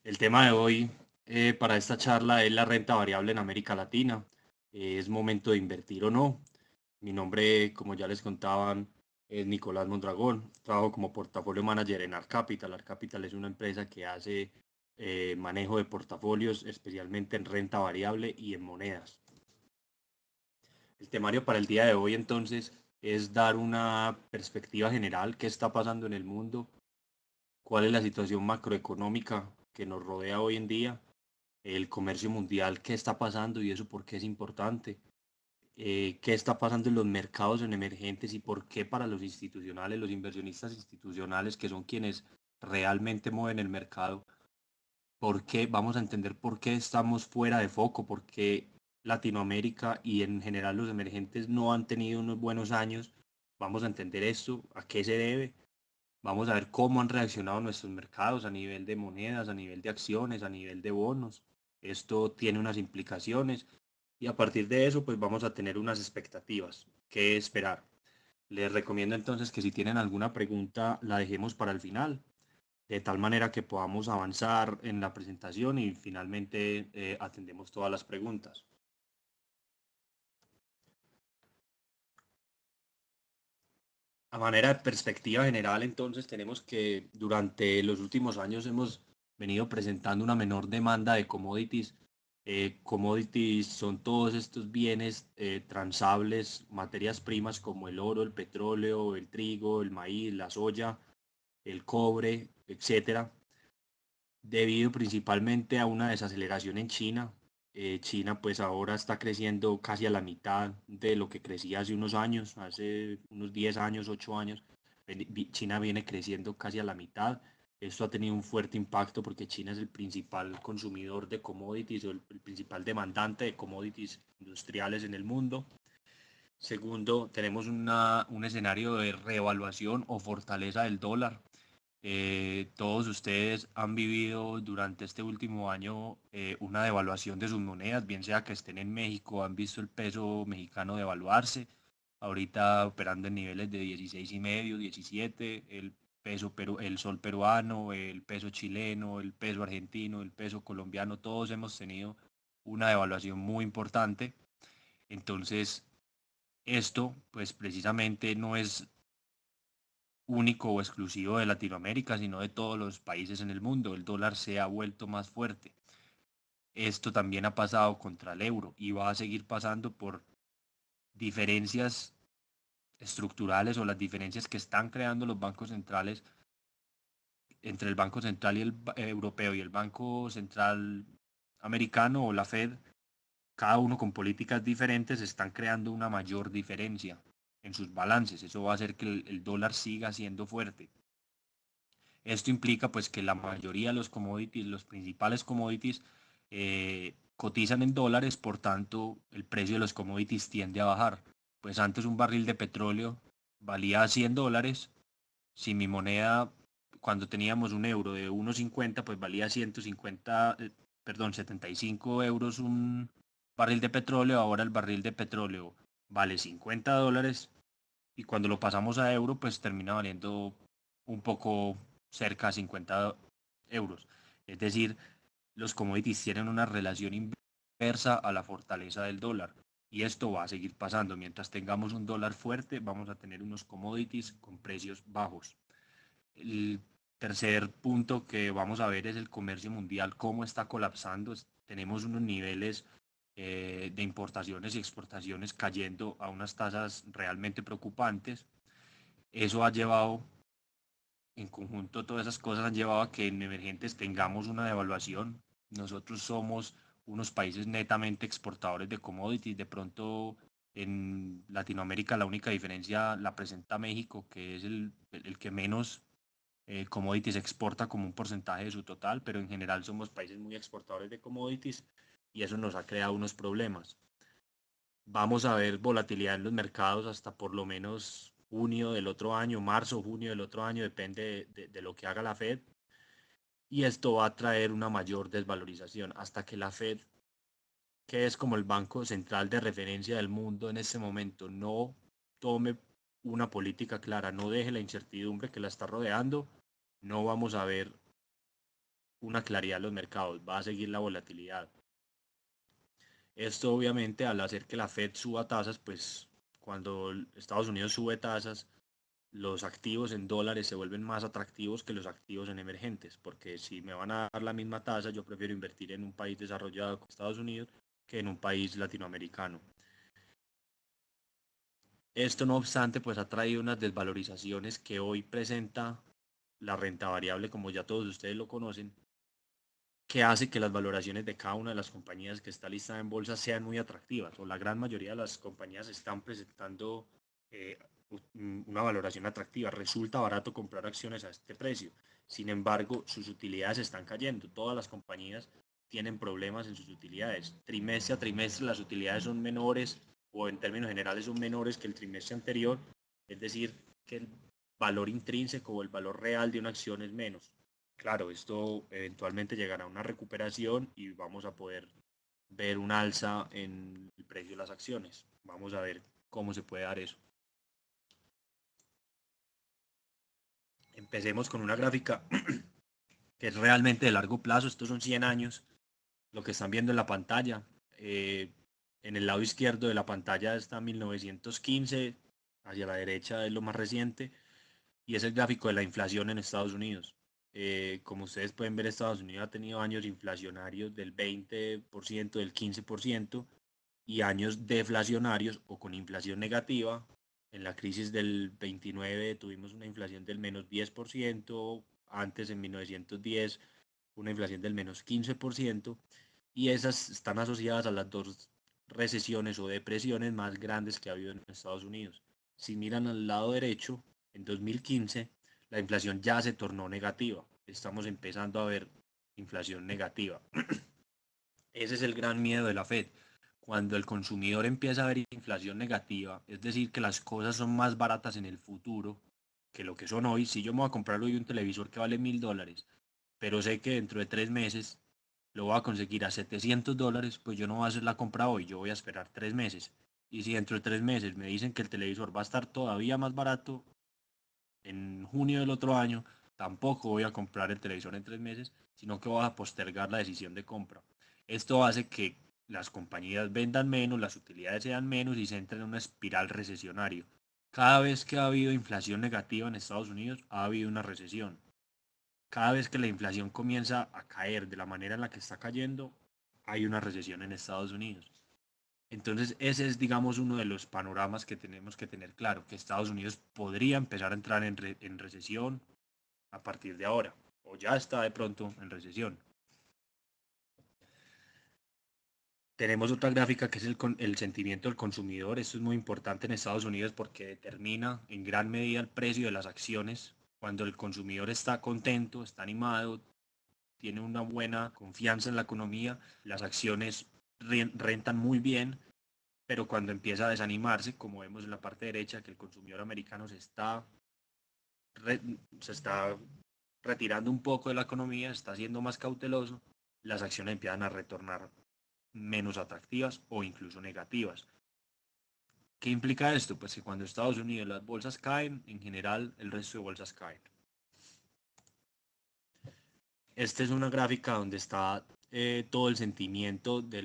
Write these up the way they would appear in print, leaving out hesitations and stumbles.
El tema de hoy para esta charla es la renta variable en América Latina. ¿Es momento de invertir o no? Mi nombre, como ya les contaban, es Nicolás Mondragón. Trabajo como portafolio manager en Arc Capital. Arc Capital es una empresa que hace manejo de portafolios, especialmente en renta variable y en monedas. El temario para el día de hoy entonces es dar una perspectiva general, qué está pasando en el mundo, cuál es la situación macroeconómica que nos rodea hoy en día, el comercio mundial, qué está pasando y eso por qué es importante, qué está pasando en los mercados en emergentes y por qué para los institucionales, los inversionistas institucionales, que son quienes realmente mueven el mercado, por qué vamos a entender por qué estamos fuera de foco, por qué Latinoamérica y en general los emergentes no han tenido unos buenos años. Vamos a entender esto, a qué se debe. Vamos a ver cómo han reaccionado nuestros mercados a nivel de monedas, a nivel de acciones, a nivel de bonos. Esto tiene unas implicaciones y a partir de eso pues vamos a tener unas expectativas. ¿Qué esperar? Les recomiendo entonces que si tienen alguna pregunta la dejemos para el final, de tal manera que podamos avanzar en la presentación y finalmente atendemos todas las preguntas. A manera de perspectiva general, entonces tenemos que durante los últimos años hemos venido presentando una menor demanda de commodities. Commodities son todos estos bienes transables, materias primas como el oro, el petróleo, el trigo, el maíz, la soya, el cobre, etcétera, debido principalmente a una desaceleración en China. China pues ahora está creciendo casi a la mitad de lo que crecía hace unos años, hace unos 10 años, 8 años. China viene creciendo casi a la mitad. Esto ha tenido un fuerte impacto porque China es el principal consumidor de commodities o el principal demandante de commodities industriales en el mundo. Segundo, tenemos un escenario de reevaluación o fortaleza del dólar. Todos ustedes han vivido durante este último año una devaluación de sus monedas, bien sea que estén en México, han visto el peso mexicano devaluarse, ahorita operando en niveles de 16 y medio, 17, el sol peruano, el peso chileno, el peso argentino, el peso colombiano, todos hemos tenido una devaluación muy importante. Entonces, esto pues precisamente no es único o exclusivo de Latinoamérica, sino de todos los países en el mundo. El dólar se ha vuelto más fuerte. Esto también ha pasado contra el euro y va a seguir pasando por diferencias estructurales o las diferencias que están creando los bancos centrales entre el Banco Central y europeo y el Banco Central americano o la Fed, cada uno con políticas diferentes, están creando una mayor diferencia en sus balances. Eso va a hacer que el dólar siga siendo fuerte. Esto implica pues que la mayoría de los commodities, los principales commodities, cotizan en dólares, por tanto el precio de los commodities tiende a bajar. Pues antes un barril de petróleo valía $100, si mi moneda cuando teníamos un euro de 1,50 pues valía 150, perdón, 75 euros un barril de petróleo, ahora el barril de petróleo vale $50 y cuando lo pasamos a euro pues termina valiendo un poco cerca de 50 euros. Es decir, los commodities tienen una relación inversa a la fortaleza del dólar. Y esto va a seguir pasando. Mientras tengamos un dólar fuerte, vamos a tener unos commodities con precios bajos. El tercer punto que vamos a ver es el comercio mundial, cómo está colapsando. Tenemos unos niveles de importaciones y exportaciones cayendo a unas tasas realmente preocupantes. Eso ha llevado, en conjunto, todas esas cosas han llevado a que en emergentes tengamos una devaluación. Nosotros somos unos países netamente exportadores de commodities. De pronto en Latinoamérica la única diferencia la presenta México, que es el que menos commodities exporta como un porcentaje de su total, pero en general somos países muy exportadores de commodities y eso nos ha creado unos problemas. Vamos a ver volatilidad en los mercados hasta por lo menos junio del otro año, marzo, junio del otro año, depende de lo que haga la Fed. Y esto va a traer una mayor desvalorización hasta que la Fed, que es como el banco central de referencia del mundo en este momento, no tome una política clara, no deje la incertidumbre que la está rodeando, no vamos a ver una claridad en los mercados, va a seguir la volatilidad. Esto obviamente al hacer que la Fed suba tasas, pues cuando Estados Unidos sube tasas, los activos en dólares se vuelven más atractivos que los activos en emergentes, porque si me van a dar la misma tasa, yo prefiero invertir en un país desarrollado como Estados Unidos que en un país latinoamericano. Esto no obstante, pues ha traído unas desvalorizaciones que hoy presenta la renta variable, como ya todos ustedes lo conocen, que hace que las valoraciones de cada una de las compañías que está listada en bolsa sean muy atractivas, o la gran mayoría de las compañías están presentando eh, una valoración atractiva. Resulta barato comprar acciones a este precio. Sin embargo, sus utilidades están cayendo. Todas las compañías tienen problemas en sus utilidades. Trimestre a trimestre las utilidades son menores o en términos generales son menores que el trimestre anterior. Es decir, que el valor intrínseco o el valor real de una acción es menos. Claro, esto eventualmente llegará a una recuperación y vamos a poder ver un alza en el precio de las acciones. Vamos a ver cómo se puede dar eso. Empecemos con una gráfica que es realmente de largo plazo. Estos son 100 años. Lo que están viendo en la pantalla. En el lado izquierdo de la pantalla está 1915. Hacia la derecha es lo más reciente. Y es el gráfico de la inflación en Estados Unidos. Como ustedes pueden ver, Estados Unidos ha tenido años inflacionarios del 20%, del 15% y años deflacionarios o con inflación negativa. En la crisis del 29 tuvimos una inflación del menos 10%, antes en 1910 una inflación del menos 15% y esas están asociadas a las dos recesiones o depresiones más grandes que ha habido en Estados Unidos. Si miran al lado derecho, en 2015 la inflación ya se tornó negativa. Estamos empezando a ver inflación negativa. Ese es el gran miedo de la Fed. Cuando el consumidor empieza a ver inflación negativa, es decir, que las cosas son más baratas en el futuro que lo que son hoy. Si yo me voy a comprar hoy un televisor que vale $1000, pero sé que dentro de 3 meses lo voy a conseguir a $700, pues yo no voy a hacer la compra hoy, yo voy a esperar 3 meses. Y si dentro de 3 meses me dicen que el televisor va a estar todavía más barato en junio del otro año, tampoco voy a comprar el televisor en 3 meses, sino que voy a postergar la decisión de compra. Esto hace que las compañías vendan menos, las utilidades sean menos y se entren en una espiral recesionaria. Cada vez que ha habido inflación negativa en Estados Unidos, ha habido una recesión. Cada vez que la inflación comienza a caer de la manera en la que está cayendo, hay una recesión en Estados Unidos. Entonces, ese es, digamos, uno de los panoramas que tenemos que tener claro, que Estados Unidos podría empezar a entrar en recesión a partir de ahora, o ya está de pronto en recesión. Tenemos otra gráfica que es el sentimiento del consumidor. Esto es muy importante en Estados Unidos porque determina en gran medida el precio de las acciones. Cuando el consumidor está contento, está animado, tiene una buena confianza en la economía, las acciones rentan muy bien, pero cuando empieza a desanimarse, como vemos en la parte derecha, que el consumidor americano se está retirando un poco de la economía, está siendo más cauteloso, las acciones empiezan a retornar menos atractivas o incluso negativas. ¿Qué implica esto? Pues que cuando Estados Unidos las bolsas caen, en general el resto de bolsas caen. Esta es una gráfica donde está todo el sentimiento de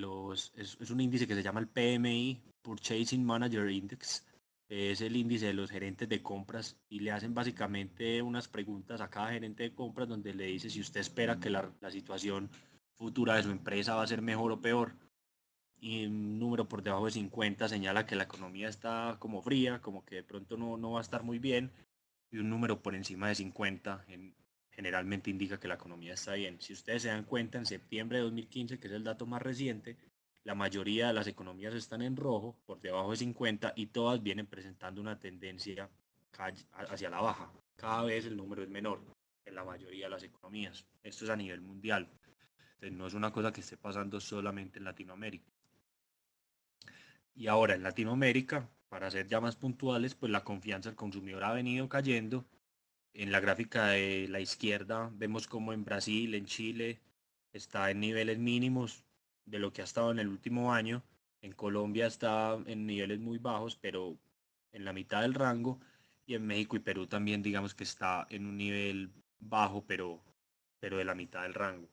es un índice que se llama el PMI, Purchasing Manager Index. Es el índice de los gerentes de compras y le hacen básicamente unas preguntas a cada gerente de compras donde le dice si usted espera que la situación futura de su empresa va a ser mejor o peor. Y un número por debajo de 50 señala que la economía está como fría, como que de pronto no va a estar muy bien. Y un número por encima de 50 generalmente indica que la economía está bien. Si ustedes se dan cuenta, en septiembre de 2015, que es el dato más reciente, la mayoría de las economías están en rojo, por debajo de 50, y todas vienen presentando una tendencia hacia la baja. Cada vez el número es menor en la mayoría de las economías. Esto es a nivel mundial. Entonces, no es una cosa que esté pasando solamente en Latinoamérica. Y ahora en Latinoamérica, para ser ya más puntuales, pues la confianza del consumidor ha venido cayendo. En la gráfica de la izquierda vemos como en Brasil, en Chile, está en niveles mínimos de lo que ha estado en el último año. En Colombia está en niveles muy bajos, pero en la mitad del rango. Y en México y Perú también digamos que está en un nivel bajo, pero pero de la mitad del rango.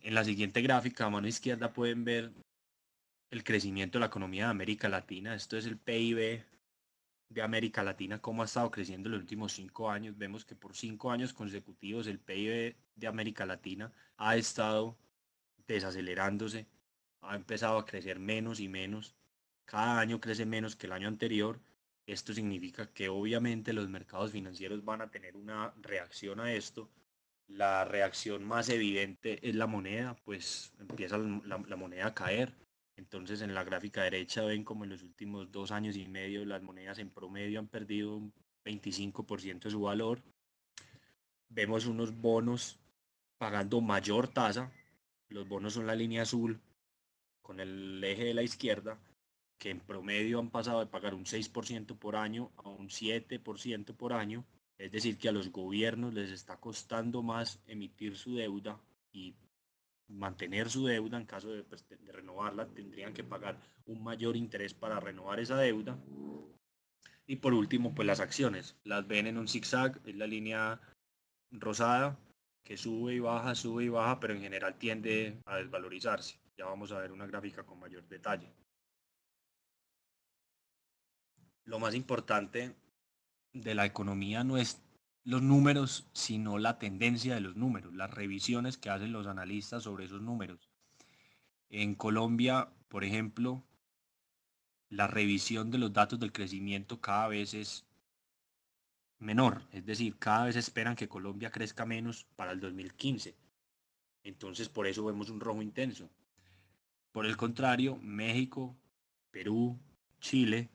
En la siguiente gráfica, a mano izquierda, pueden ver el crecimiento de la economía de América Latina. Esto es el PIB de América Latina, cómo ha estado creciendo en los últimos 5 años. Vemos que por 5 años consecutivos el PIB de América Latina ha estado desacelerándose, ha empezado a crecer menos y menos. Cada año crece menos que el año anterior. Esto significa que obviamente los mercados financieros van a tener una reacción a esto. La reacción más evidente es la moneda, pues empieza la moneda a caer. Entonces en la gráfica derecha ven como en los últimos 2 años y medio las monedas en promedio han perdido un 25% de su valor. Vemos unos bonos pagando mayor tasa. Los bonos son la línea azul con el eje de la izquierda, que en promedio han pasado de pagar un 6% por año a un 7% por año. Es decir, que a los gobiernos les está costando más emitir su deuda y mantener su deuda. En caso de, pues, de renovarla, tendrían que pagar un mayor interés para renovar esa deuda. Y por último, pues las acciones. Las ven en un zigzag, es la línea rosada que sube y baja, pero en general tiende a desvalorizarse. Ya vamos a ver una gráfica con mayor detalle. Lo más importante de la economía no es los números, sino la tendencia de los números, las revisiones que hacen los analistas sobre esos números. En Colombia, por ejemplo, la revisión de los datos del crecimiento cada vez es menor, es decir, cada vez esperan que Colombia crezca menos para el 2015. Entonces, por eso vemos un rojo intenso. Por el contrario, México, Perú, Chile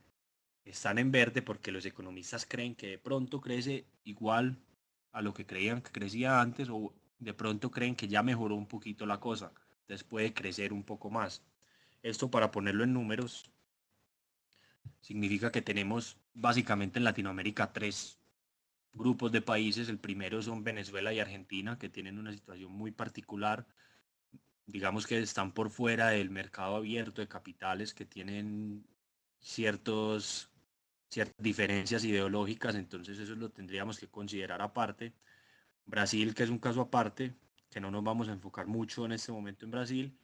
están en verde porque los economistas creen que de pronto crece igual a lo que creían que crecía antes, o de pronto creen que ya mejoró un poquito la cosa, entonces puede crecer un poco más. Esto, para ponerlo en números, significa que tenemos básicamente en Latinoamérica 3 grupos de países. El primero son Venezuela y Argentina, que tienen una situación muy particular. Digamos que están por fuera del mercado abierto de capitales, que tienen ciertas diferencias ideológicas, entonces eso lo tendríamos que considerar aparte. Brasil, que es un caso aparte, que no nos vamos a enfocar mucho en este momento en Brasil,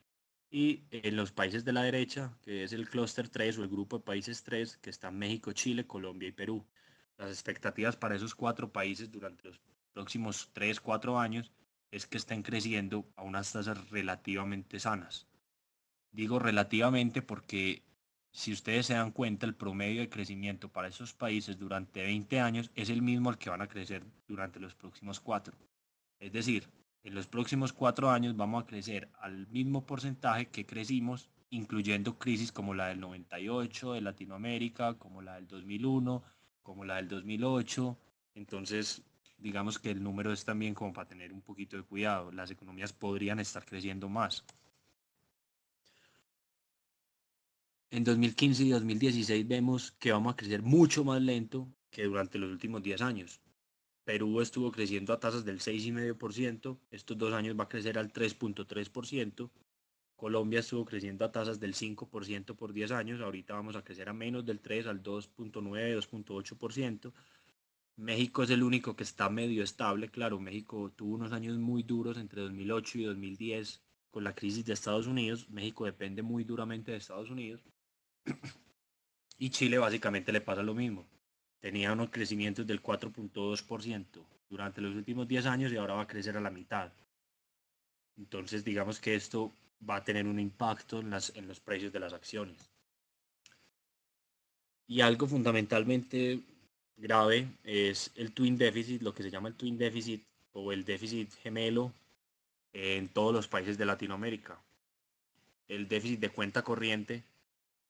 y en los países de la derecha, que es el clúster 3 o el grupo de países 3, que están México, Chile, Colombia y Perú. Las expectativas para esos 4 países durante los próximos 3, 4 años es que estén creciendo a unas tasas relativamente sanas. Digo relativamente porque, si ustedes se dan cuenta, el promedio de crecimiento para esos países durante 20 años es el mismo al que van a crecer durante los próximos 4. Es decir, en los próximos 4 años vamos a crecer al mismo porcentaje que crecimos, incluyendo crisis como la del 98 de Latinoamérica, como la del 2001, como la del 2008. Entonces, digamos que el número es también como para tener un poquito de cuidado. Las economías podrían estar creciendo más. En 2015 y 2016 vemos que vamos a crecer mucho más lento que durante los últimos 10 años. Perú estuvo creciendo a tasas del 6,5%, estos 2 años va a crecer al 3,3%. Colombia estuvo creciendo a tasas del 5% por 10 años, ahorita vamos a crecer a menos del 3, al 2,9, 2,8%. México es el único que está medio estable. Claro, México tuvo unos años muy duros entre 2008 y 2010 con la crisis de Estados Unidos. México depende muy duramente de Estados Unidos. Y Chile básicamente le pasa lo mismo. Tenía unos crecimientos del 4,2% durante los últimos 10 años y ahora va a crecer a la mitad. Entonces, digamos que esto va a tener un impacto en los precios de las acciones. Y algo fundamentalmente grave es el twin deficit, lo que se llama el twin deficit o el déficit gemelo en todos los países de Latinoamérica. El déficit de cuenta corriente,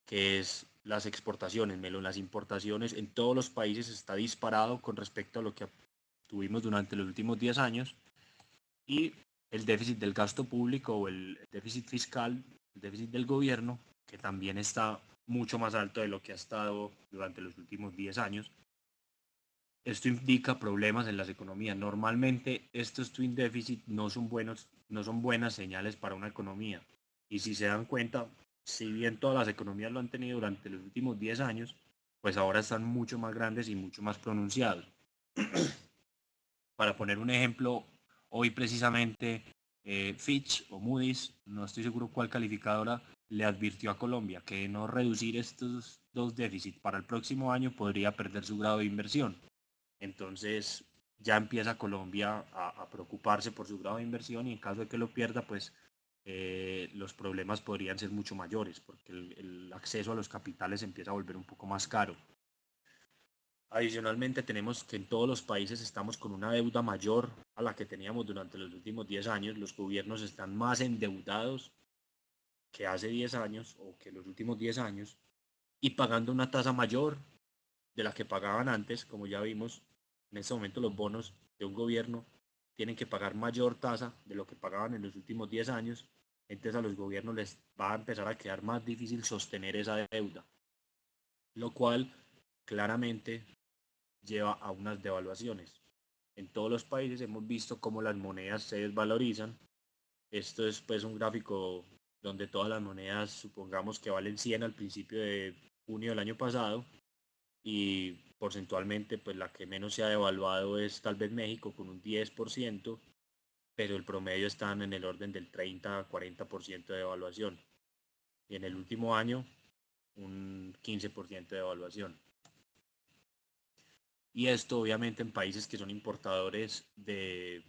que es las exportaciones, las importaciones en todos los países está disparado con respecto a lo que tuvimos durante los últimos 10 años, y el déficit del gasto público o el déficit fiscal, el déficit del gobierno, que también está mucho más alto de lo que ha estado durante los últimos 10 años. Esto indica problemas en las economías. Normalmente estos twin deficit no son buenas señales para una economía. Y si se dan cuenta, si bien todas las economías lo han tenido durante los últimos 10 años, pues ahora están mucho más grandes y mucho más pronunciados. Para poner un ejemplo, hoy precisamente Fitch o Moody's, no estoy seguro cuál calificadora, le advirtió a Colombia que de no reducir estos dos déficits para el próximo año podría perder su grado de inversión. Entonces ya empieza Colombia a preocuparse por su grado de inversión y en caso de que lo pierda, pues los problemas podrían ser mucho mayores porque el acceso a los capitales empieza a volver un poco más caro. Adicionalmente, tenemos que en todos los países estamos con una deuda mayor a la que teníamos durante los últimos 10 años. Los gobiernos están más endeudados que hace 10 años o que los últimos 10 años y pagando una tasa mayor de la que pagaban antes. Como ya vimos, en este momento los bonos de un gobierno tienen que pagar mayor tasa de lo que pagaban en los últimos 10 años. Entonces a los gobiernos les va a empezar a quedar más difícil sostener esa deuda, lo cual claramente lleva a unas devaluaciones. En todos los países hemos visto cómo las monedas se desvalorizan. Esto es pues un gráfico donde todas las monedas supongamos que valen 100 al principio de junio del año pasado y porcentualmente pues la que menos se ha devaluado es tal vez México con un 10%, pero el promedio están en el orden del 30 a 40% de devaluación y en el último año un 15% de devaluación. Y esto obviamente en países que son importadores de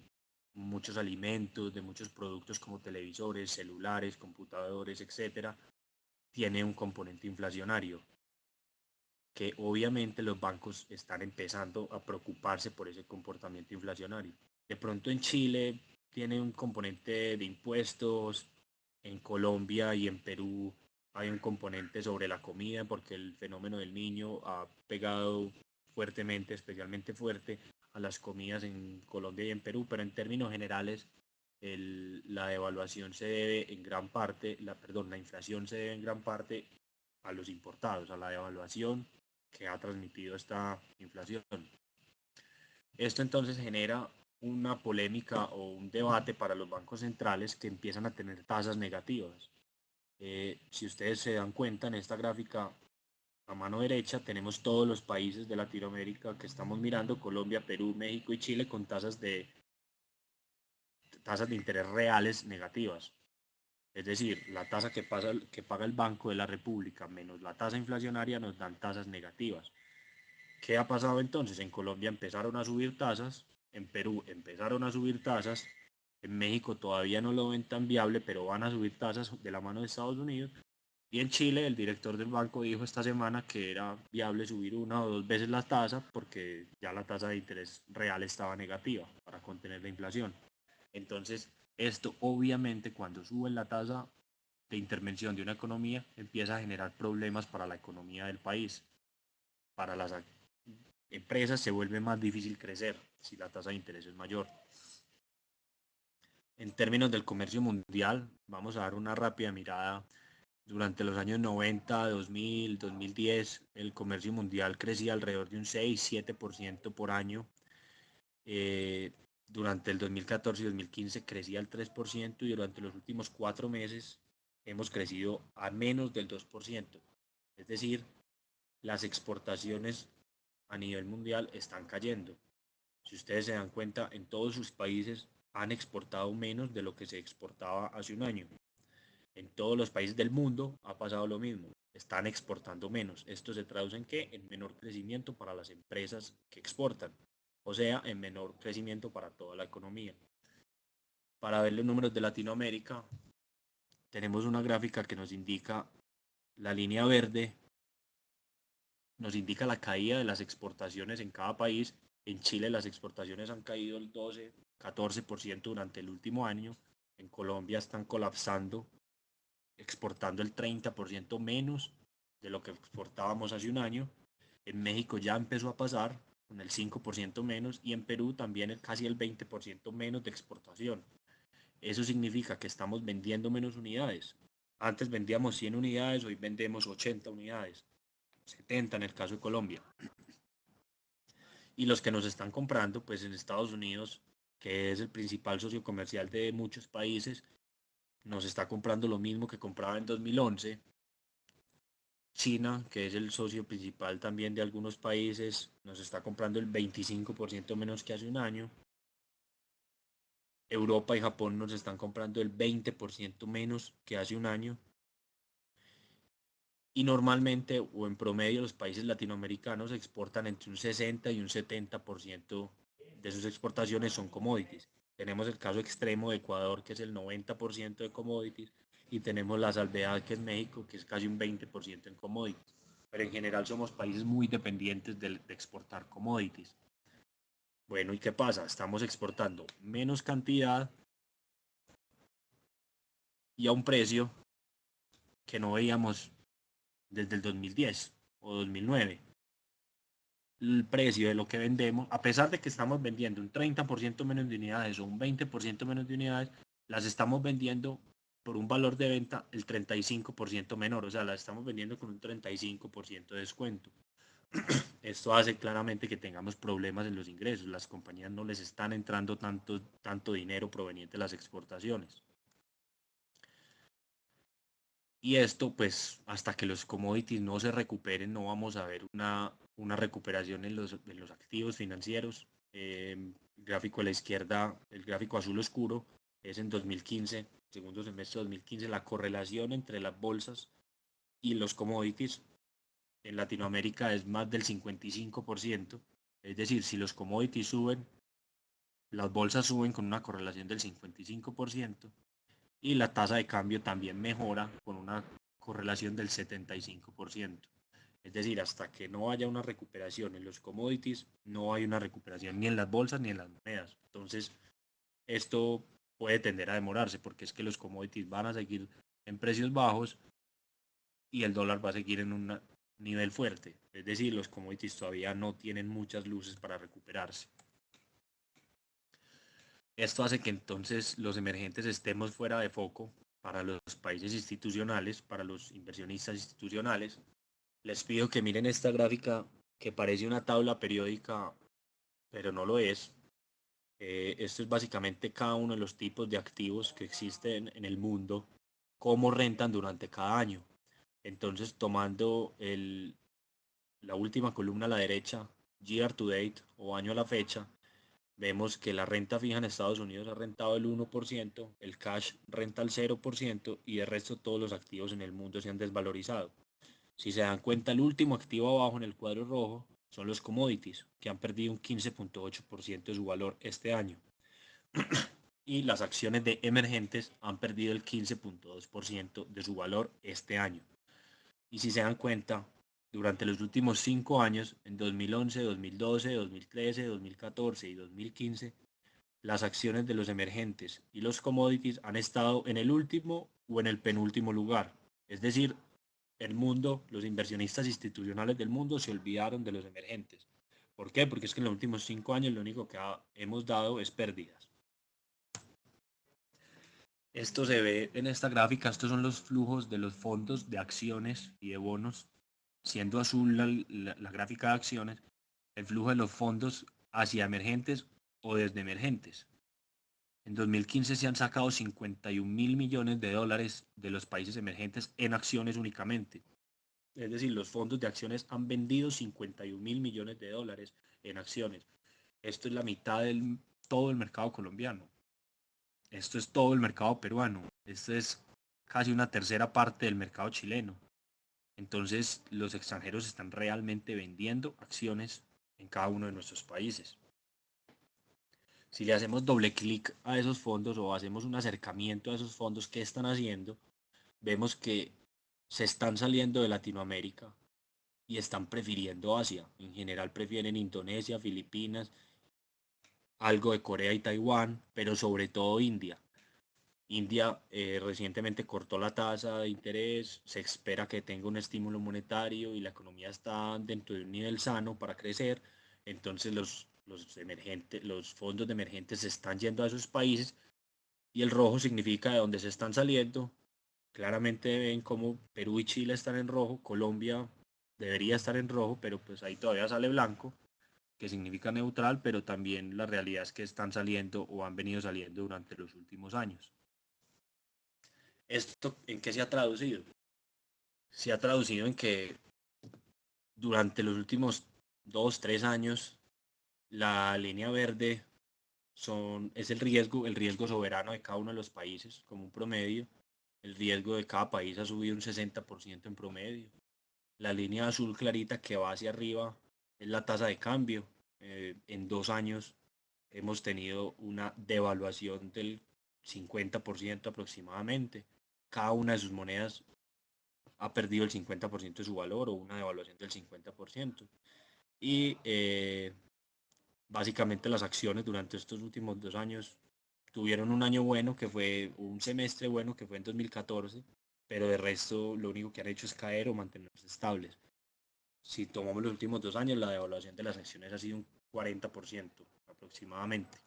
muchos alimentos, de muchos productos como televisores, celulares, computadores, etcétera, tiene un componente inflacionario que obviamente los bancos están empezando a preocuparse por ese comportamiento inflacionario. De pronto en Chile tiene un componente de impuestos, en Colombia y en Perú hay un componente sobre la comida porque el fenómeno del niño ha pegado fuertemente, especialmente fuerte a las comidas en Colombia y en Perú, pero en términos generales la devaluación se debe en gran parte, la inflación se debe en gran parte a los importados, a la devaluación que ha transmitido esta inflación. Esto entonces genera una polémica o un debate para los bancos centrales que empiezan a tener tasas negativas. Si ustedes se dan cuenta en esta gráfica a mano derecha tenemos todos los países de Latinoamérica que estamos mirando, Colombia, Perú, México y Chile con tasas de interés reales negativas. Es decir, la tasa que paga el Banco de la República menos la tasa inflacionaria nos dan tasas negativas. ¿Qué ha pasado entonces? En Colombia empezaron a subir tasas, en Perú empezaron a subir tasas, en México todavía no lo ven tan viable, pero van a subir tasas de la mano de Estados Unidos. Y en Chile el director del banco dijo esta semana que era viable subir una o dos veces la tasa porque ya la tasa de interés real estaba negativa para contener la inflación. Entonces, esto obviamente cuando suben la tasa de intervención de una economía empieza a generar problemas para la economía del país. Para las empresas se vuelve más difícil crecer si la tasa de interés es mayor. En términos del comercio mundial, vamos a dar una rápida mirada. Durante los años 90, 2000, 2010, el comercio mundial crecía alrededor de un 6-7% por año. Durante el 2014 y 2015 crecía el 3% y durante los últimos 4 meses hemos crecido a menos del 2%. Es decir, las exportaciones a nivel mundial están cayendo. Si ustedes se dan cuenta, en todos sus países han exportado menos de lo que se exportaba hace un año. En todos los países del mundo ha pasado lo mismo. Están exportando menos. Esto se traduce en qué? En menor crecimiento para las empresas que exportan. O sea, en menor crecimiento para toda la economía. Para ver los números de Latinoamérica, tenemos una gráfica que nos indica la línea verde, nos indica la caída de las exportaciones en cada país. En Chile las exportaciones han caído el 12-14% durante el último año. En Colombia están colapsando, exportando el 30% menos de lo que exportábamos hace un año. En México ya empezó a pasar con el 5% menos y en Perú también casi el 20% menos de exportación. Eso significa que estamos vendiendo menos unidades. Antes vendíamos 100 unidades, hoy vendemos 80 unidades, 70 en el caso de Colombia. Y los que nos están comprando, pues en Estados Unidos, que es el principal socio comercial de muchos países, nos está comprando lo mismo que compraba en 2011. China, que es el socio principal también de algunos países, nos está comprando el 25% menos que hace un año. Europa y Japón nos están comprando el 20% menos que hace un año. Y normalmente o en promedio los países latinoamericanos exportan entre un 60 y un 70% de sus exportaciones son commodities. Tenemos el caso extremo de Ecuador, que es el 90% de commodities, y tenemos la salvedad que es México, que es casi un 20% en commodities. Pero en general somos países muy dependientes de exportar commodities. Bueno, ¿y qué pasa? Estamos exportando menos cantidad y a un precio que no veíamos desde el 2010 o 2009. El precio de lo que vendemos, a pesar de que estamos vendiendo un 30% menos de unidades o un 20% menos de unidades, las estamos vendiendo por un valor de venta el 35% menor, o sea, las estamos vendiendo con un 35% de descuento. Esto hace claramente que tengamos problemas en los ingresos, las compañías no les están entrando tanto dinero proveniente de las exportaciones. Y esto, pues, hasta que los commodities no se recuperen, no vamos a ver una recuperación en los activos financieros. El gráfico a la izquierda, el gráfico azul oscuro, es en 2015, segundo semestre de 2015, la correlación entre las bolsas y los commodities en Latinoamérica es más del 55%. Es decir, si los commodities suben, las bolsas suben con una correlación del 55%. Y la tasa de cambio también mejora con una correlación del 75%. Es decir, hasta que no haya una recuperación en los commodities, no hay una recuperación ni en las bolsas ni en las monedas. Entonces, esto puede tender a demorarse porque es que los commodities van a seguir en precios bajos y el dólar va a seguir en un nivel fuerte. Es decir, los commodities todavía no tienen muchas luces para recuperarse. Esto hace que entonces los emergentes estemos fuera de foco para los países institucionales, para los inversionistas institucionales. Les pido que miren esta gráfica que parece una tabla periódica, pero no lo es. Esto es básicamente cada uno de los tipos de activos que existen en el mundo, cómo rentan durante cada año. Entonces, tomando la última columna a la derecha, year to date o año a la fecha, vemos que la renta fija en Estados Unidos ha rentado el 1%, el cash renta el 0% y el resto todos los activos en el mundo se han desvalorizado. Si se dan cuenta, el último activo abajo en el cuadro rojo son los commodities, que han perdido un 15.8% de su valor este año. Y las acciones de emergentes han perdido el 15.2% de su valor este año. Y si se dan cuenta, durante los últimos 5 años, en 2011, 2012, 2013, 2014 y 2015, las acciones de los emergentes y los commodities han estado en el último o en el penúltimo lugar. Es decir, el mundo, los inversionistas institucionales del mundo se olvidaron de los emergentes. ¿Por qué? Porque es que en los últimos 5 años lo único que hemos dado es pérdidas. Esto se ve en esta gráfica, estos son los flujos de los fondos de acciones y de bonos, siendo azul la gráfica de acciones, el flujo de los fondos hacia emergentes o desde emergentes. En 2015 se han sacado 51 mil millones de dólares de los países emergentes en acciones únicamente. Es decir, los fondos de acciones han vendido 51 mil millones de dólares en acciones. Esto es la mitad de todo el mercado colombiano. Esto es todo el mercado peruano. Esto es casi una tercera parte del mercado chileno. Entonces, los extranjeros están realmente vendiendo acciones en cada uno de nuestros países. Si le hacemos doble clic a esos fondos o hacemos un acercamiento a esos fondos, ¿qué están haciendo? Vemos que se están saliendo de Latinoamérica y están prefiriendo Asia. En general prefieren Indonesia, Filipinas, algo de Corea y Taiwán, pero sobre todo India. India recientemente cortó la tasa de interés, se espera que tenga un estímulo monetario y la economía está dentro de un nivel sano para crecer, entonces los fondos de emergentes se están yendo a esos países y el rojo significa de dónde se están saliendo. Claramente ven como Perú y Chile están en rojo, Colombia debería estar en rojo, pero pues ahí todavía sale blanco, que significa neutral, pero también la realidad es que están saliendo o han venido saliendo durante los últimos años. ¿Esto en qué se ha traducido? Se ha traducido en que durante los últimos 2, 3 años la línea verde es el riesgo soberano de cada uno de los países, como un promedio. El riesgo de cada país ha subido un 60% en promedio. La línea azul clarita que va hacia arriba es la tasa de cambio. En 2 años hemos tenido una devaluación del 50% aproximadamente. Cada una de sus monedas ha perdido el 50% de su valor o una devaluación del 50%. Y básicamente las acciones durante estos últimos 2 años tuvieron un año bueno, que fue un semestre bueno, que fue en 2014, pero de resto lo único que han hecho es caer o mantenerse estables. Si tomamos los últimos 2 años, la devaluación de las acciones ha sido un 40% aproximadamente.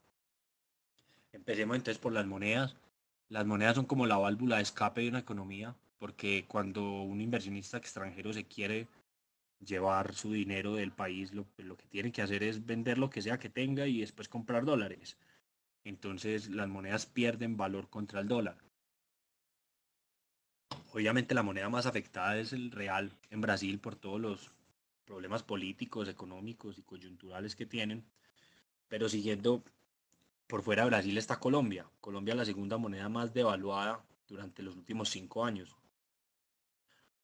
Empecemos entonces por las monedas. Las monedas son como la válvula de escape de una economía, porque cuando un inversionista extranjero se quiere llevar su dinero del país, lo que tiene que hacer es vender lo que sea que tenga y después comprar dólares. Entonces las monedas pierden valor contra el dólar. Obviamente la moneda más afectada es el real en Brasil por todos los problemas políticos, económicos y coyunturales que tienen. Pero siguiendo por fuera de Brasil está Colombia. Colombia es la segunda moneda más devaluada durante los últimos 5 años.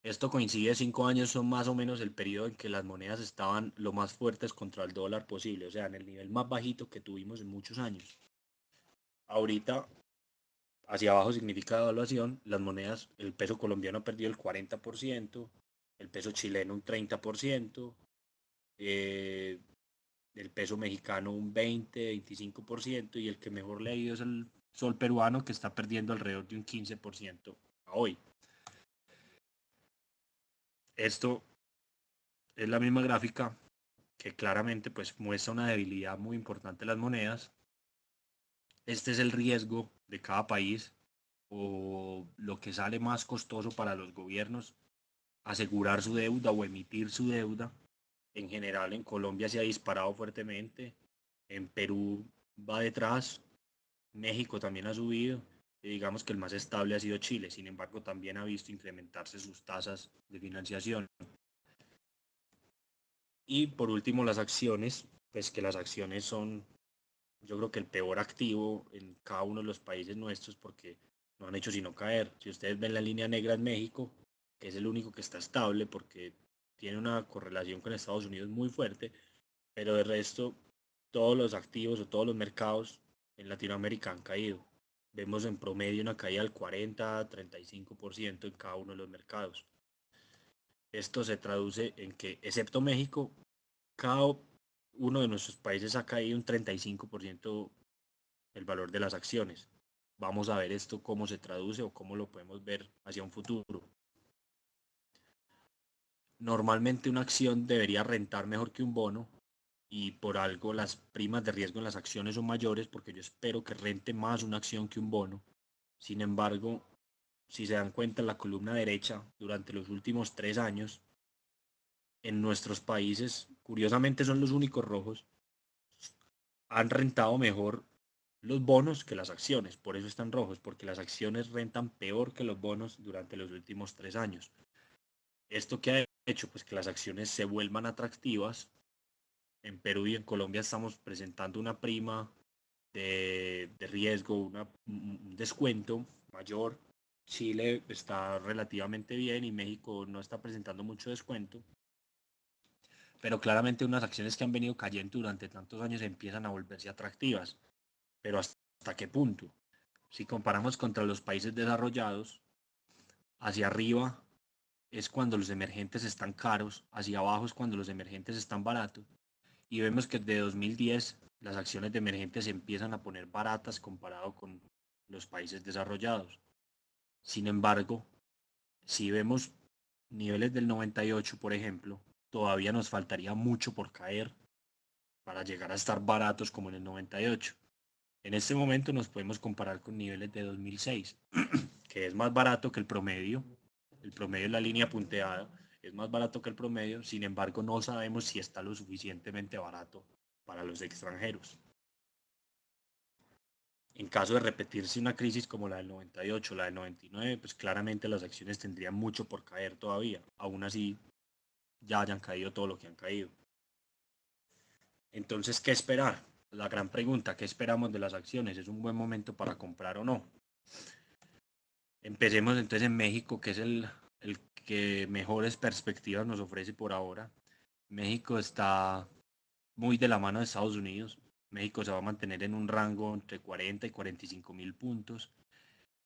Esto coincide, 5 años son más o menos el periodo en que las monedas estaban lo más fuertes contra el dólar posible, o sea, en el nivel más bajito que tuvimos en muchos años. Ahorita, hacia abajo significa devaluación, las monedas, el peso colombiano ha perdido el 40%, el peso chileno un 30%, eh, el peso mexicano un 20-25% y el que mejor le ha ido es el sol peruano que está perdiendo alrededor de un 15% a hoy. Esto es la misma gráfica que claramente pues muestra una debilidad muy importante de las monedas. Este es el riesgo de cada país o lo que sale más costoso para los gobiernos, asegurar su deuda o emitir su deuda. En general en Colombia se ha disparado fuertemente, en Perú va detrás, México también ha subido y digamos que el más estable ha sido Chile, sin embargo también ha visto incrementarse sus tasas de financiación. Y por último las acciones, pues que las acciones son yo creo que el peor activo en cada uno de los países nuestros porque no han hecho sino caer. Si ustedes ven la línea negra en México, que es el único que está estable porque tiene una correlación con Estados Unidos muy fuerte, pero de resto todos los activos o todos los mercados en Latinoamérica han caído. Vemos en promedio una caída del 40-35% en cada uno de los mercados. Esto se traduce en que, excepto México, cada uno de nuestros países ha caído un 35% el valor de las acciones. Vamos a ver esto cómo se traduce o cómo lo podemos ver hacia un futuro. Normalmente una acción debería rentar mejor que un bono y por algo las primas de riesgo en las acciones son mayores porque yo espero que rente más una acción que un bono. Sin embargo, si se dan cuenta en la columna derecha, durante los últimos 3 años, en nuestros países, curiosamente son los únicos rojos, han rentado mejor los bonos que las acciones. Por eso están rojos, porque las acciones rentan peor que los bonos durante los últimos 3 años. ¿Esto qué ha hecho? Pues que las acciones se vuelvan atractivas. En Perú y en Colombia estamos presentando una prima de riesgo, un descuento mayor. Chile está relativamente bien y México no está presentando mucho descuento. Pero claramente unas acciones que han venido cayendo durante tantos años empiezan a volverse atractivas. Pero ¿hasta qué punto? Si comparamos contra los países desarrollados, hacia arriba es cuando los emergentes están caros, hacia abajo es cuando los emergentes están baratos. Y vemos que desde 2010 las acciones de emergentes se empiezan a poner baratas comparado con los países desarrollados. Sin embargo, si vemos niveles del 98, por ejemplo, todavía nos faltaría mucho por caer para llegar a estar baratos como en el 98. En este momento nos podemos comparar con niveles de 2006, que es más barato que el promedio. El promedio es la línea punteada, es más barato que el promedio, sin embargo no sabemos si está lo suficientemente barato para los extranjeros. En caso de repetirse una crisis como la del 98, la del 99, pues claramente las acciones tendrían mucho por caer todavía, aún así ya hayan caído todo lo que han caído. Entonces, ¿qué esperar? la gran pregunta, ¿qué esperamos de las acciones? ¿Es un buen momento para comprar o no? Empecemos entonces en México, que es el que mejores perspectivas nos ofrece por ahora. México está muy de la mano de Estados Unidos. México se va a mantener en un rango entre 40 y 45 mil puntos.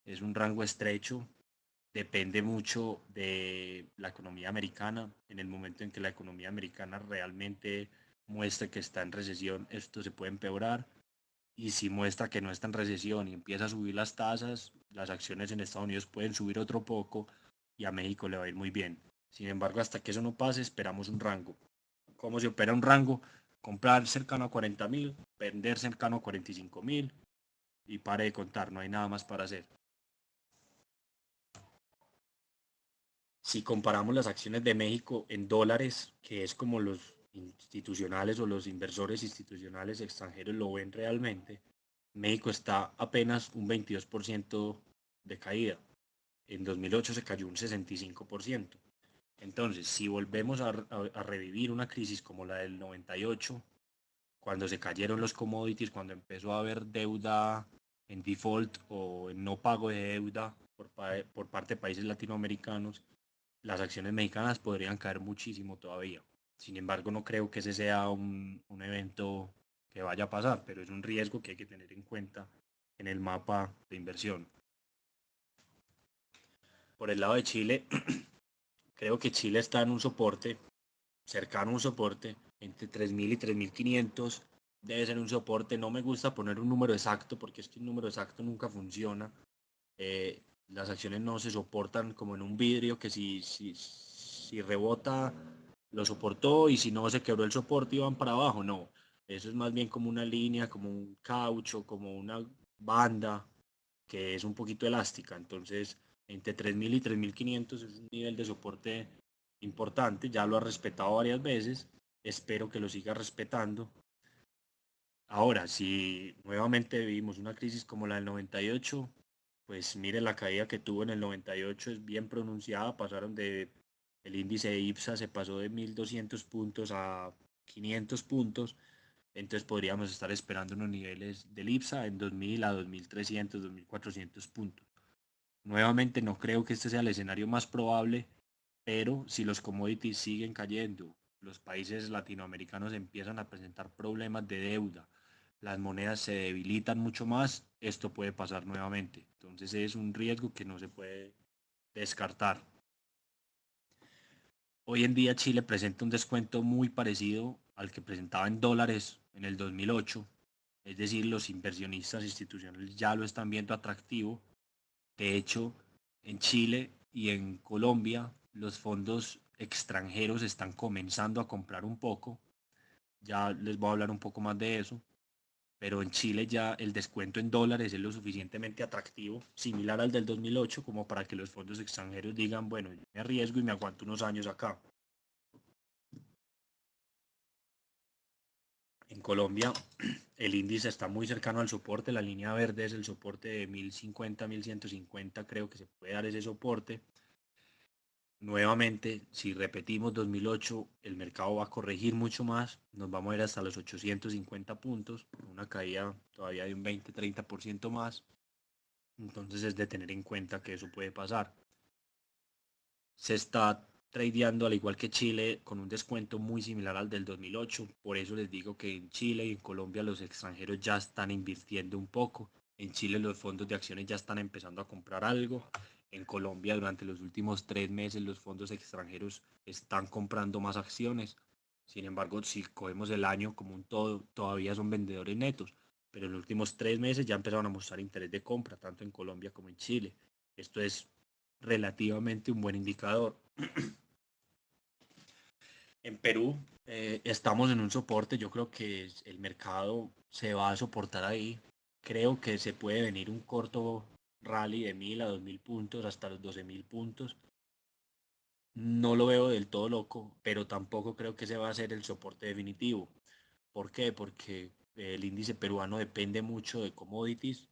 Es un rango estrecho. Depende mucho de la economía americana. En el momento en que la economía americana realmente muestre que está en recesión, esto se puede empeorar. Y si muestra que no está en recesión y empieza a subir las tasas, las acciones en Estados Unidos pueden subir otro poco y a México le va a ir muy bien. Sin embargo, hasta que eso no pase, esperamos un rango. ¿Cómo se opera un rango? Comprar cercano a 40.000, vender cercano a 45.000 y pare de contar, no hay nada más para hacer. Si comparamos las acciones de México en dólares, que es como los institucionales o los inversores institucionales extranjeros lo ven realmente, México está apenas un 22% de caída. En 2008 se cayó un 65%. Entonces, si volvemos a revivir una crisis como la del 98, cuando se cayeron los commodities, cuando empezó a haber deuda en default o en no pago de deuda por parte de países latinoamericanos, las acciones mexicanas podrían caer muchísimo todavía. Sin embargo, no creo que ese sea un evento que vaya a pasar, pero es un riesgo que hay que tener en cuenta en el mapa de inversión. Por el lado de Chile, creo que Chile está en un soporte, cercano a un soporte, entre 3.000 y 3.500. Debe ser un soporte. No me gusta poner un número exacto porque es que un número exacto nunca funciona. Las acciones no se soportan como en un vidrio que si rebota lo soportó y si no se quebró el soporte y van para abajo. No, eso es más bien como una línea, como un caucho, como una banda que es un poquito elástica. Entonces, entre 3.000 y 3.500 es un nivel de soporte importante. Ya lo ha respetado varias veces. Espero que lo siga respetando. Ahora, si nuevamente vivimos una crisis como la del 98, pues mire la caída que tuvo en el 98 es bien pronunciada. El índice de IPSA se pasó de 1.200 puntos a 500 puntos. Entonces podríamos estar esperando unos niveles del IPSA en 2.000 a 2.300, 2.400 puntos. Nuevamente no creo que este sea el escenario más probable, pero si los commodities siguen cayendo, los países latinoamericanos empiezan a presentar problemas de deuda, las monedas se debilitan mucho más, esto puede pasar nuevamente. Entonces es un riesgo que no se puede descartar. Hoy en día Chile presenta un descuento muy parecido al que presentaba en dólares en el 2008, es decir, los inversionistas institucionales ya lo están viendo atractivo. De hecho, en Chile y en Colombia los fondos extranjeros están comenzando a comprar un poco. Ya les voy a hablar un poco más de eso. Pero en Chile ya el descuento en dólares es lo suficientemente atractivo, similar al del 2008, como para que los fondos extranjeros digan, bueno, yo me arriesgo y me aguanto unos años acá. En Colombia el índice está muy cercano al soporte, la línea verde es el soporte de 1050, 1150, creo que se puede dar ese soporte. Nuevamente, si repetimos 2008, el mercado va a corregir mucho más, nos vamos a ir hasta los 850 puntos, una caída todavía de un 20-30% más. Entonces es de tener en cuenta que eso puede pasar. Se está tradeando al igual que Chile con un descuento muy similar al del 2008. Por eso les digo que en Chile y en Colombia los extranjeros ya están invirtiendo un poco. En Chile los fondos de acciones ya están empezando a comprar algo. En Colombia durante los últimos 3 meses los fondos extranjeros están comprando más acciones. Sin embargo, si cogemos el año como un todo, todavía son vendedores netos. Pero en los últimos 3 meses ya empezaron a mostrar interés de compra, tanto en Colombia como en Chile. Esto es relativamente un buen indicador. En Perú estamos en un soporte, yo creo que el mercado se va a soportar ahí. Creo que se puede venir un corto rally de 1.000 a 2.000 puntos hasta los 12.000 puntos. No lo veo del todo loco, pero tampoco creo que ese va a ser el soporte definitivo. ¿Por qué? Porque el índice peruano depende mucho de commodities.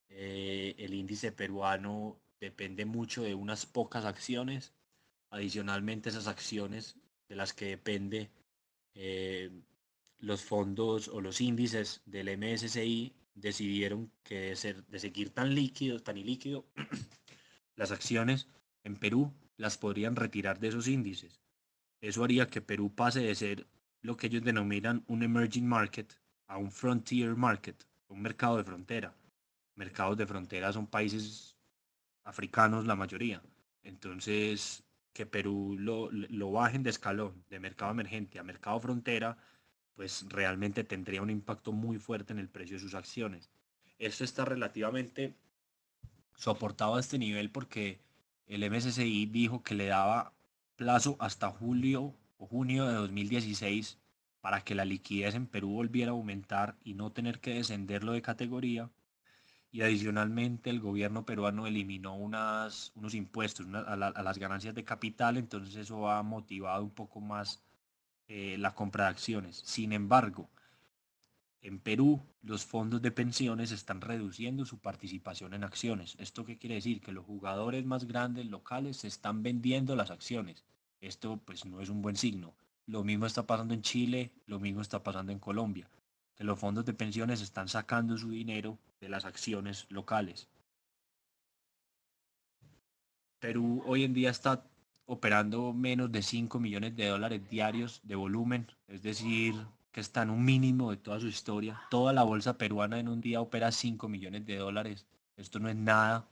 El índice peruano depende mucho de unas pocas acciones. Adicionalmente, esas acciones de las que depende, eh, los fondos o los índices del MSCI decidieron que de seguir tan líquido, tan ilíquido, las acciones en Perú las podrían retirar de esos índices. Eso haría que Perú pase de ser lo que ellos denominan un emerging market a un frontier market, un mercado de frontera. Mercados de frontera son países africanos la mayoría. Entonces, que Perú lo bajen de escalón, de mercado emergente a mercado frontera, pues realmente tendría un impacto muy fuerte en el precio de sus acciones. Esto está relativamente soportado a este nivel porque el MSCI dijo que le daba plazo hasta julio o junio de 2016 para que la liquidez en Perú volviera a aumentar y no tener que descenderlo de categoría. Y adicionalmente el gobierno peruano eliminó unos impuestos a las ganancias de capital, entonces eso ha motivado un poco más la compra de acciones. Sin embargo, en Perú, los fondos de pensiones están reduciendo su participación en acciones. ¿Esto qué quiere decir? Que los jugadores más grandes locales se están vendiendo las acciones. Esto pues no es un buen signo. Lo mismo está pasando en Chile, lo mismo está pasando en Colombia, que los fondos de pensiones están sacando su dinero de las acciones locales. Perú hoy en día está operando menos de 5 millones de dólares diarios de volumen, es decir, que está en un mínimo de toda su historia. Toda la bolsa peruana en un día opera 5 millones de dólares. Esto no es nada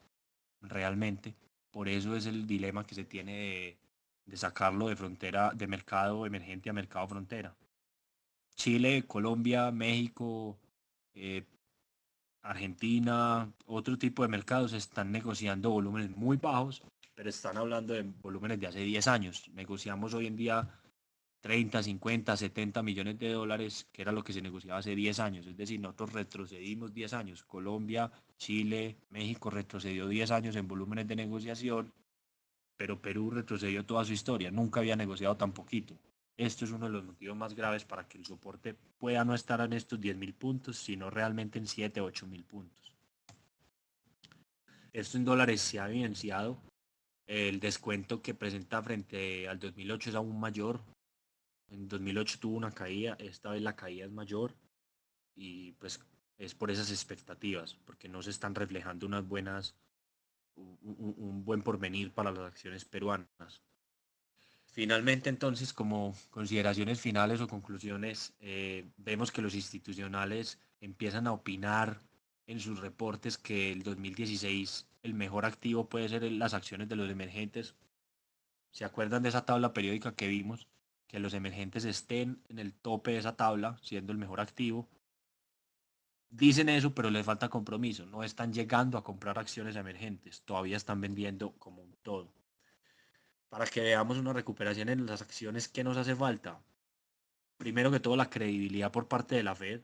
realmente. Por eso es el dilema que se tiene de sacarlo de frontera, de mercado emergente a mercado frontera. Chile, Colombia, México, eh, Argentina, otro tipo de mercados están negociando volúmenes muy bajos, pero están hablando de volúmenes de hace 10 años. Negociamos hoy en día 30, 50, 70 millones de dólares, que era lo que se negociaba hace 10 años. Es decir, nosotros retrocedimos 10 años. Colombia, Chile, México retrocedió 10 años en volúmenes de negociación, pero Perú retrocedió toda su historia. Nunca había negociado tan poquito. Esto es uno de los motivos más graves para que el soporte pueda no estar en estos 10.000 puntos, sino realmente en 7, 8.000 puntos. Esto en dólares se ha evidenciado. El descuento que presenta frente al 2008 es aún mayor. En 2008 tuvo una caída, esta vez la caída es mayor y pues es por esas expectativas, porque no se están reflejando unas buenas, un buen porvenir para las acciones peruanas. Finalmente, entonces, como consideraciones finales o conclusiones, vemos que los institucionales empiezan a opinar en sus reportes que el 2016 el mejor activo puede ser las acciones de los emergentes. ¿Se acuerdan de esa tabla periódica que vimos? Que los emergentes estén en el tope de esa tabla, siendo el mejor activo. Dicen eso, pero les falta compromiso. No están llegando a comprar acciones emergentes. Todavía están vendiendo como un todo. Para que veamos una recuperación en las acciones que nos hace falta. Primero que todo, la credibilidad por parte de la Fed.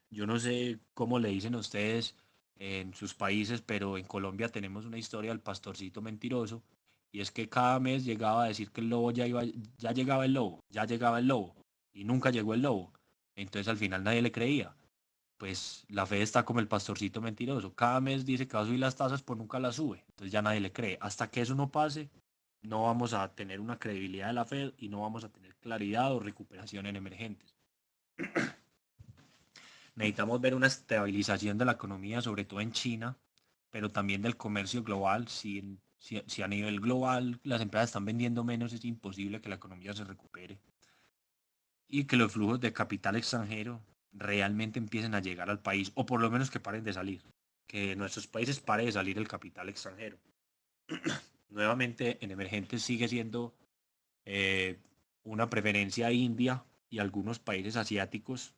Yo no sé cómo le dicen a ustedes en sus países, pero en Colombia tenemos una historia del pastorcito mentiroso. Y es que cada mes llegaba a decir que el lobo ya llegaba el lobo, ya llegaba el lobo. Y nunca llegó el lobo. Entonces al final nadie le creía. Pues la Fed está como el pastorcito mentiroso. Cada mes dice que va a subir las tasas, pues nunca las sube. Entonces ya nadie le cree. Hasta que eso no pase, no vamos a tener una credibilidad de la Fed y no vamos a tener claridad o recuperación en emergentes. Necesitamos ver una estabilización de la economía, sobre todo en China, pero también del comercio global. Si a nivel global las empresas están vendiendo menos, es imposible que la economía se recupere y que los flujos de capital extranjero realmente empiecen a llegar al país, o por lo menos que paren de salir, que en nuestros países pare de salir el capital extranjero. Nuevamente, en emergentes sigue siendo eh, una preferencia India y algunos países asiáticos.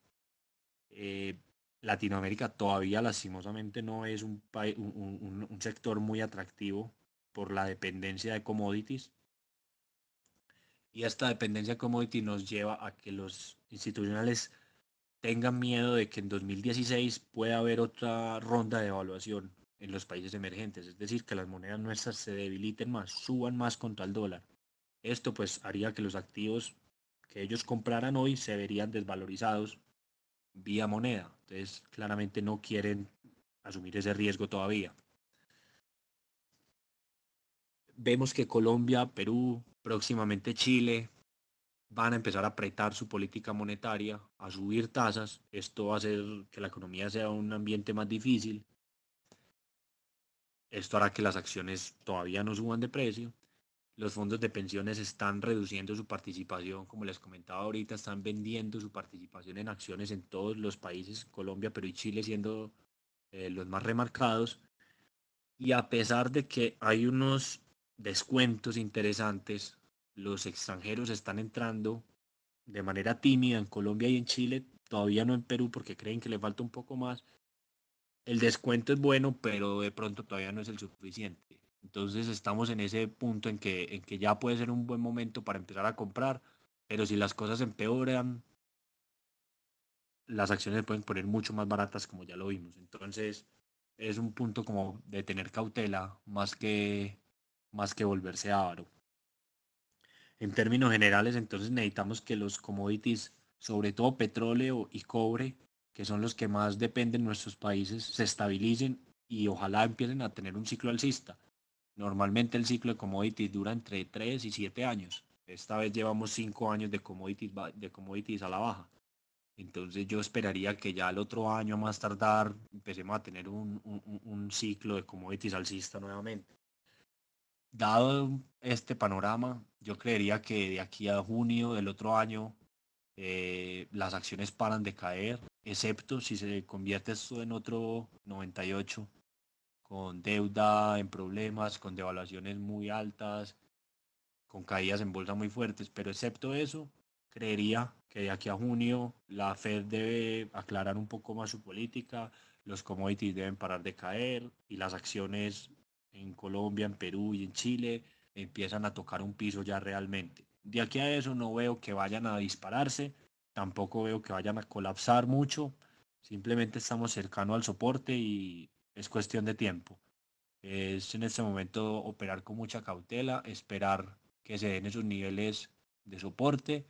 eh, Latinoamérica todavía lastimosamente no es un sector muy atractivo por la dependencia de commodities. Y esta dependencia de commodities nos lleva a que los institucionales tengan miedo de que en 2016 pueda haber otra ronda de evaluación en los países emergentes, es decir, que las monedas nuestras se debiliten más, suban más contra el dólar. Esto pues haría que los activos que ellos compraran hoy se verían desvalorizados vía moneda. Entonces, claramente no quieren asumir ese riesgo todavía. Vemos que Colombia, Perú, próximamente Chile van a empezar a apretar su política monetaria, a subir tasas. Esto va a hacer que la economía sea un ambiente más difícil. Esto hará que las acciones todavía no suban de precio. Los fondos de pensiones están reduciendo su participación, como les comentaba ahorita, están vendiendo su participación en acciones en todos los países, Colombia, Perú y Chile siendo los más remarcados. Y a pesar de que hay unos descuentos interesantes, los extranjeros están entrando de manera tímida en Colombia y en Chile, todavía no en Perú porque creen que le falta un poco más. El descuento es bueno, pero de pronto todavía no es el suficiente. Entonces estamos en ese punto en que ya puede ser un buen momento para empezar a comprar, pero si las cosas empeoran, las acciones se pueden poner mucho más baratas como ya lo vimos. Entonces es un punto como de tener cautela más que volverse avaro. En términos generales, entonces necesitamos que los commodities, sobre todo petróleo y cobre, que son los que más dependen nuestros países, se estabilicen y ojalá empiecen a tener un ciclo alcista. Normalmente el ciclo de commodities dura entre 3 y 7 años. Esta vez llevamos 5 años de commodities a la baja. Entonces yo esperaría que ya el otro año a más tardar empecemos a tener un ciclo de commodities alcista nuevamente. Dado este panorama, yo creería que de aquí a junio del otro año las acciones paran de caer, excepto si se convierte esto en otro 98, con deuda en problemas, con devaluaciones muy altas, con caídas en bolsa muy fuertes, pero excepto eso, creería que de aquí a junio la Fed debe aclarar un poco más su política, los commodities deben parar de caer y las acciones en Colombia, en Perú y en Chile empiezan a tocar un piso ya realmente. De aquí a eso no veo que vayan a dispararse, tampoco veo que vayan a colapsar mucho, simplemente estamos cercano al soporte y es cuestión de tiempo. Es en este momento operar con mucha cautela, esperar que se den esos niveles de soporte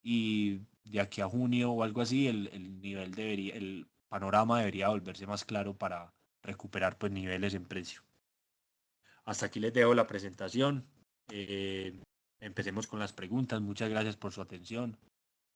y de aquí a junio o algo así el panorama debería volverse más claro para recuperar pues niveles en precio. Hasta aquí les dejo la presentación. Empecemos con las preguntas. Muchas gracias por su atención.